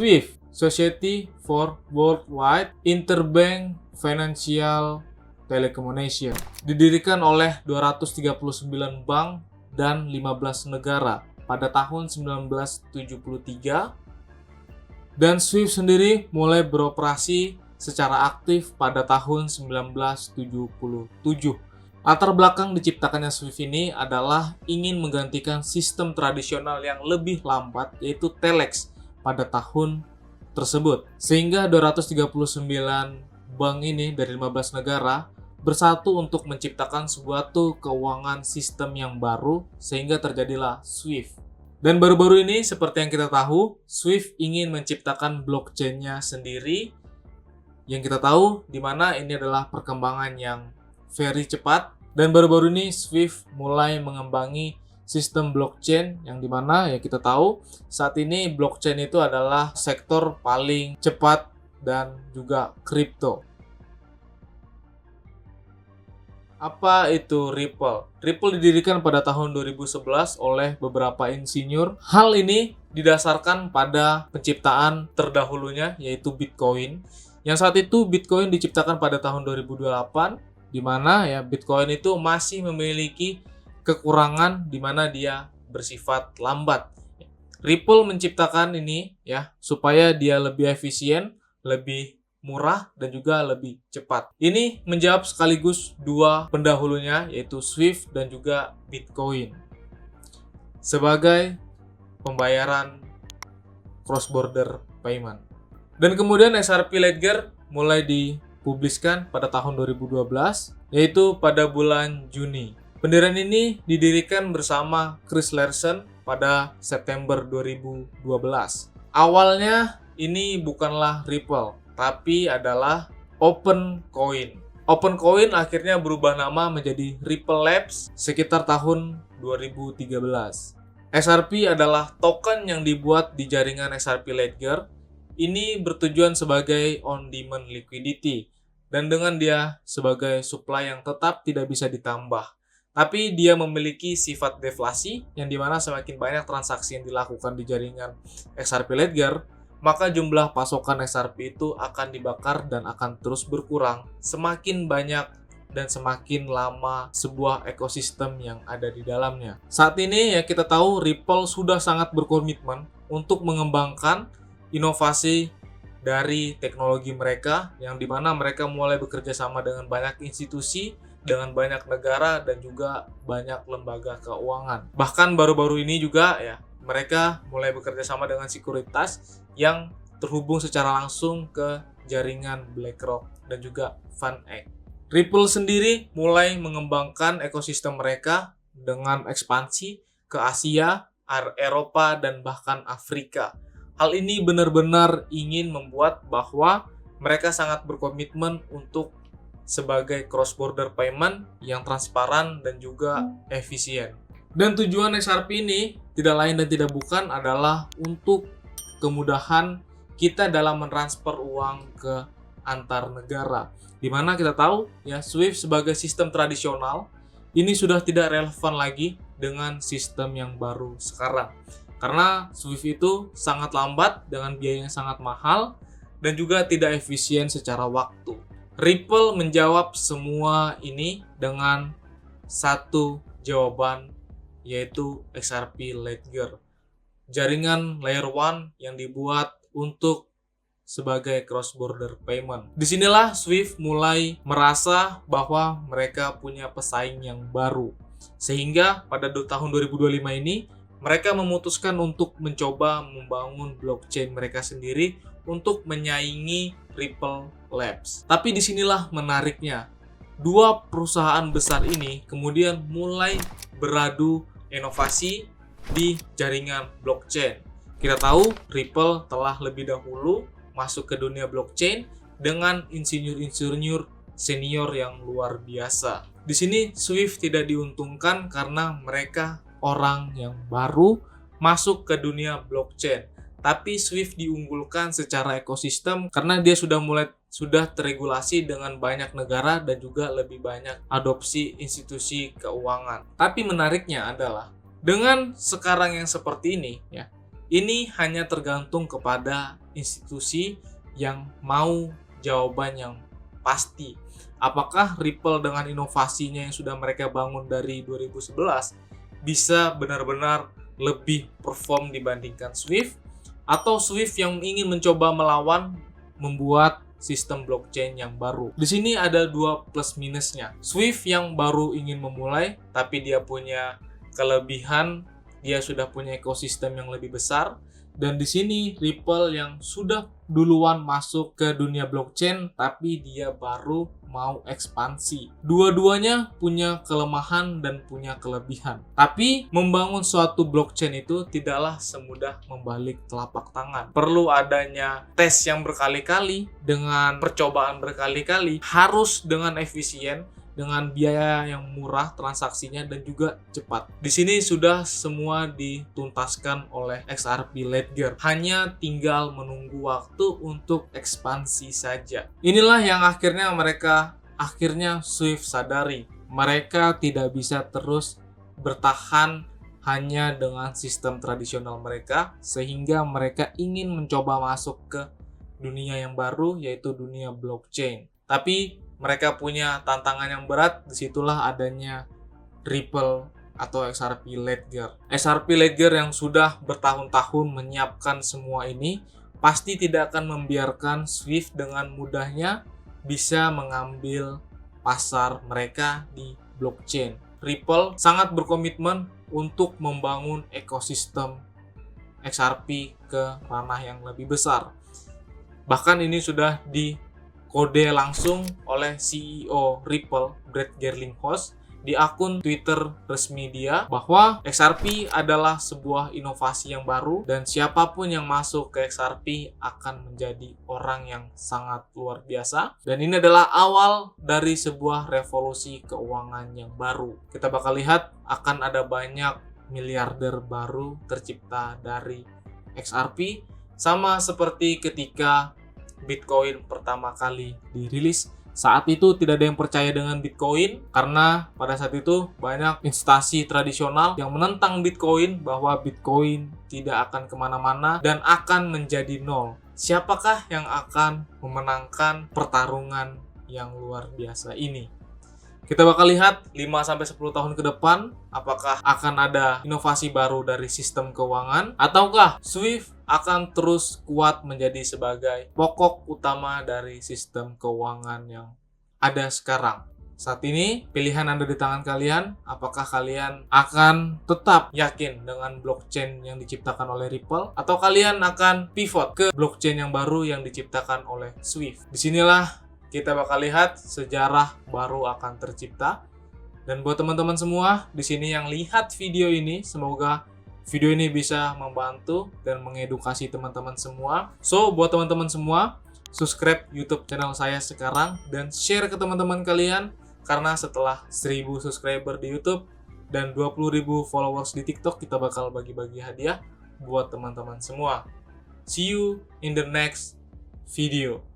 SWIFT, Society for Worldwide Interbank Financial Telecommunication, didirikan oleh 239 bank dan 15 negara pada tahun 1973, dan SWIFT sendiri mulai beroperasi secara aktif pada tahun 1977. Latar belakang diciptakannya SWIFT ini adalah ingin menggantikan sistem tradisional yang lebih lambat, yaitu telex pada tahun tersebut. Sehingga 239 bank ini dari 15 negara bersatu untuk menciptakan suatu keuangan sistem yang baru, sehingga terjadilah SWIFT. Dan baru-baru ini seperti yang kita tahu, SWIFT ingin menciptakan blockchain-nya sendiri, yang kita tahu di mana ini adalah perkembangan yang very cepat. Dan baru-baru ini SWIFT mulai mengembangi sistem blockchain, yang dimana ya kita tahu saat ini blockchain itu adalah sektor paling cepat dan juga kripto. Apa itu Ripple? Ripple didirikan pada tahun 2011 oleh beberapa insinyur. Hal ini didasarkan pada penciptaan terdahulunya, yaitu Bitcoin. Yang saat itu Bitcoin diciptakan pada tahun 2008, di mana ya Bitcoin itu masih memiliki kekurangan di mana dia bersifat lambat. Ripple menciptakan ini ya supaya dia lebih efisien, lebih murah, dan juga lebih cepat. Ini menjawab sekaligus dua pendahulunya, yaitu SWIFT dan juga Bitcoin, sebagai pembayaran cross-border payment. Dan kemudian XRP Ledger mulai dipubliskan pada tahun 2012, yaitu pada bulan Juni. Pendirian ini didirikan bersama Chris Larsen pada September 2012. Awalnya ini bukanlah Ripple, tapi adalah OpenCoin. OpenCoin akhirnya berubah nama menjadi Ripple Labs sekitar tahun 2013. XRP adalah token yang dibuat di jaringan XRP Ledger. Ini bertujuan sebagai on-demand liquidity, dan dengan dia sebagai supply yang tetap tidak bisa ditambah. Tapi dia memiliki sifat deflasi, yang dimana semakin banyak transaksi yang dilakukan di jaringan XRP Ledger, maka jumlah pasokan XRP itu akan dibakar dan akan terus berkurang semakin banyak dan semakin lama sebuah ekosistem yang ada di dalamnya. Saat ini ya kita tahu Ripple sudah sangat berkomitmen untuk mengembangkan inovasi dari teknologi mereka, yang dimana mereka mulai bekerja sama dengan banyak institusi, dengan banyak negara, dan juga banyak lembaga keuangan. Bahkan baru-baru ini juga ya mereka mulai bekerja sama dengan sekuritas yang terhubung secara langsung ke jaringan BlackRock dan juga FunEgg. Ripple sendiri mulai mengembangkan ekosistem mereka dengan ekspansi ke Asia, Eropa, dan bahkan Afrika. Hal ini benar-benar ingin membuat bahwa mereka sangat berkomitmen untuk sebagai cross-border payment yang transparan dan juga efisien. Dan tujuan XRP ini tidak lain dan tidak bukan adalah untuk kemudahan kita dalam mentransfer uang ke antar negara. Dimana kita tahu ya SWIFT sebagai sistem tradisional ini sudah tidak relevan lagi dengan sistem yang baru sekarang. Karena SWIFT itu sangat lambat dengan biaya yang sangat mahal dan juga tidak efisien secara waktu. Ripple menjawab semua ini dengan satu jawaban, yaitu XRP Ledger, jaringan layer 1 yang dibuat untuk sebagai cross-border payment. Disinilah SWIFT mulai merasa bahwa mereka punya pesaing yang baru, sehingga pada tahun 2025 ini mereka memutuskan untuk mencoba membangun blockchain mereka sendiri untuk menyaingi Ripple Labs. Tapi disinilah menariknya, dua perusahaan besar ini kemudian mulai beradu inovasi di jaringan blockchain. Kita tahu Ripple telah lebih dahulu masuk ke dunia blockchain dengan insinyur-insinyur senior yang luar biasa. Di sini SWIFT tidak diuntungkan karena mereka orang yang baru masuk ke dunia blockchain. Tapi SWIFT diunggulkan secara ekosistem karena dia sudah teregulasi dengan banyak negara dan juga lebih banyak adopsi institusi keuangan. Tapi menariknya adalah dengan sekarang yang seperti ini ya, Ini hanya tergantung kepada institusi yang mau jawaban yang pasti. Apakah Ripple dengan inovasinya yang sudah mereka bangun dari 2011 bisa benar-benar lebih perform dibandingkan Swift, atau Swift yang ingin mencoba melawan membuat sistem blockchain yang baru. Di sini ada dua plus minusnya. Swift yang baru ingin memulai, tapi dia punya kelebihan, dia sudah punya ekosistem yang lebih besar. Dan di sini Ripple yang sudah duluan masuk ke dunia blockchain, tapi dia baru mau ekspansi. Dua-duanya punya kelemahan dan punya kelebihan. Tapi membangun suatu blockchain itu tidaklah semudah membalik telapak tangan. Perlu adanya tes yang berkali-kali, dengan percobaan berkali-kali, harus dengan efisien, dengan biaya yang murah transaksinya dan juga cepat. Di sini sudah semua dituntaskan oleh XRP Ledger. Hanya tinggal menunggu waktu untuk ekspansi saja. Inilah yang akhirnya Swift sadari. Mereka tidak bisa terus bertahan hanya dengan sistem tradisional mereka, sehingga mereka ingin mencoba masuk ke dunia yang baru, yaitu dunia blockchain. Tapi mereka punya tantangan yang berat, disitulah adanya Ripple atau XRP Ledger. XRP Ledger yang sudah bertahun-tahun menyiapkan semua ini, pasti tidak akan membiarkan Swift dengan mudahnya bisa mengambil pasar mereka di blockchain. Ripple sangat berkomitmen untuk membangun ekosistem XRP ke ranah yang lebih besar. Bahkan ini sudah kode langsung oleh CEO Ripple, Brad Garlinghouse, di akun Twitter resmi dia, bahwa XRP adalah sebuah inovasi yang baru dan siapapun yang masuk ke XRP akan menjadi orang yang sangat luar biasa. Dan ini adalah awal dari sebuah revolusi keuangan yang baru. Kita bakal lihat akan ada banyak miliarder baru tercipta dari XRP, sama seperti ketika Bitcoin pertama kali dirilis. Saat itu tidak ada yang percaya dengan Bitcoin karena pada saat itu banyak instansi tradisional yang menentang Bitcoin, bahwa Bitcoin tidak akan kemana-mana dan akan menjadi nol. Siapakah yang akan memenangkan pertarungan yang luar biasa ini? Kita bakal lihat 5-10 tahun ke depan, apakah akan ada inovasi baru dari sistem keuangan, ataukah Swift akan terus kuat menjadi sebagai pokok utama dari sistem keuangan yang ada sekarang. Saat ini pilihan ada di tangan kalian. Apakah kalian akan tetap yakin dengan blockchain yang diciptakan oleh Ripple, atau kalian akan pivot ke blockchain yang baru yang diciptakan oleh Swift? Disinilah kita bakal lihat sejarah baru akan tercipta. Dan buat teman-teman semua di sini yang lihat video ini, semoga video ini bisa membantu dan mengedukasi teman-teman semua. So, buat teman-teman semua, subscribe YouTube channel saya sekarang dan share ke teman-teman kalian, karena setelah 1000 subscriber di YouTube dan 20.000 followers di TikTok, kita bakal bagi-bagi hadiah buat teman-teman semua. See you in the next video.